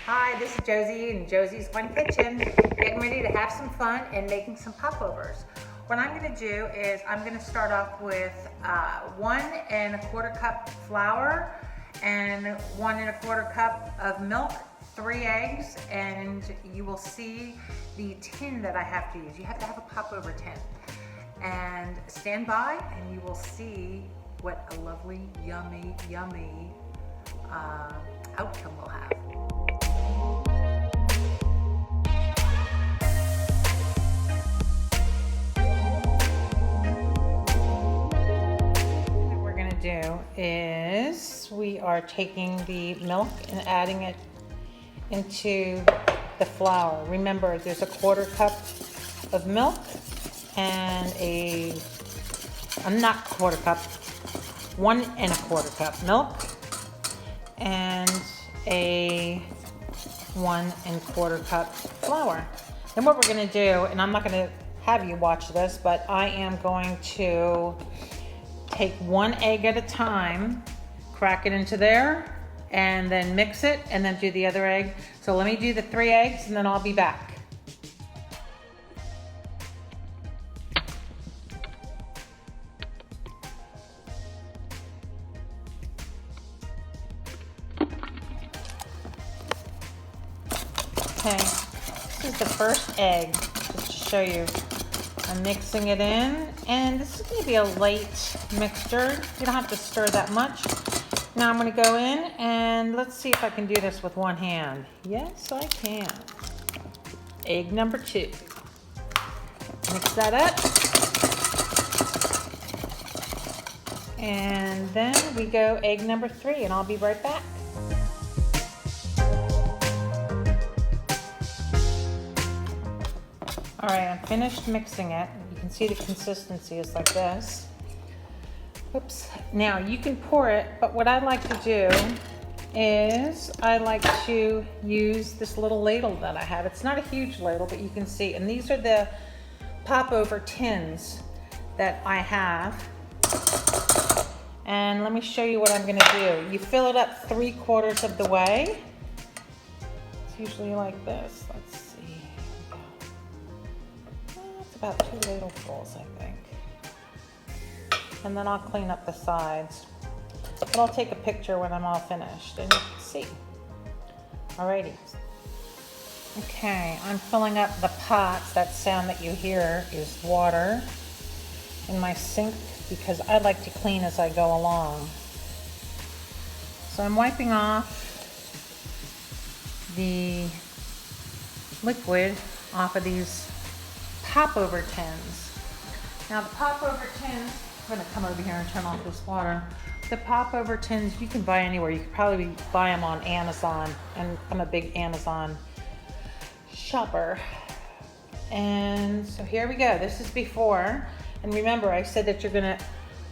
Hi, this is Josie in Josie's Fun Kitchen, getting ready to have some fun and making some popovers. What I'm going to do is I'm going to start off with 1 1/4 cup flour and 1 1/4 cup of milk, 3 eggs, and you will see the tin that I have to use. You have to have a popover tin. And stand by and you will see what a lovely, yummy outcome we'll have. What we're going to do is we are taking the milk and adding it into the flour. Remember, there's a 1/4 cup of milk and not 1/4 cup, 1 1/4 cup milk and a 1 1/4 cup flour. Then what we're going to do, and I'm not going to have you watch this, but I am going to take 1 egg at a time, crack it into there, and then mix it, and then do the other egg. So let me do the 3 eggs, and then I'll be back. Okay, this is the first egg, just to show you. I'm mixing it in, and this is going to be a light mixture. You don't have to stir that much. Now I'm going to go in, and let's see if I can do this with one hand. Yes, I can. Egg number 2. Mix that up. And then we go egg number 3, and I'll be right back. All right, I'm finished mixing it. You can see the consistency is like this. Oops. Now you can pour it, but what I like to do is I like to use this little ladle that I have. It's not a huge ladle, but you can see, and these are the popover tins that I have. And let me show you what I'm gonna do. You fill it up 3/4 of the way. It's usually like this. Let's see. It's about 2 ladlefuls, I think. And then I'll clean up the sides. But I'll take a picture when I'm all finished and you can see. Alrighty. Okay, I'm filling up the pots. That sound that you hear is water in my sink because I like to clean as I go along. So I'm wiping off the liquid off of these popover tins. Now the popover tins, I'm going to come over here and turn off this water. The popover tins you can buy anywhere. You could probably buy them on Amazon, and I'm a big Amazon shopper. And so here we go. This is before. And remember, I said that you're going to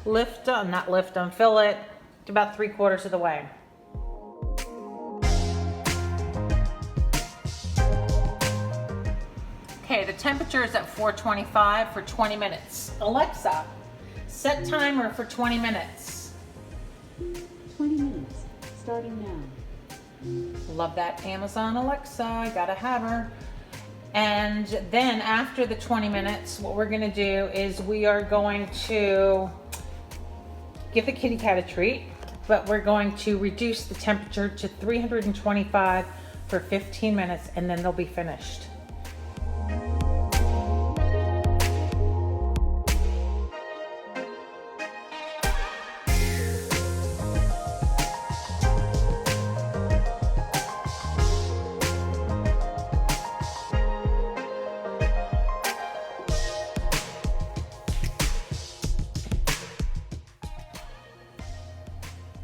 fill it to about 3/4 of the way. Okay, the temperature is at 425 for 20 minutes. Alexa, set timer for 20 minutes. 20 minutes, starting now. Love that Amazon Alexa, I gotta have her. And then after the 20 minutes, what we're gonna do is we are going to give the kitty cat a treat, but we're going to reduce the temperature to 325 for 15 minutes, and then they'll be finished.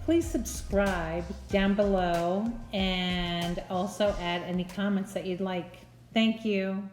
Please subscribe down below and also add any comments that you'd like. Thank you.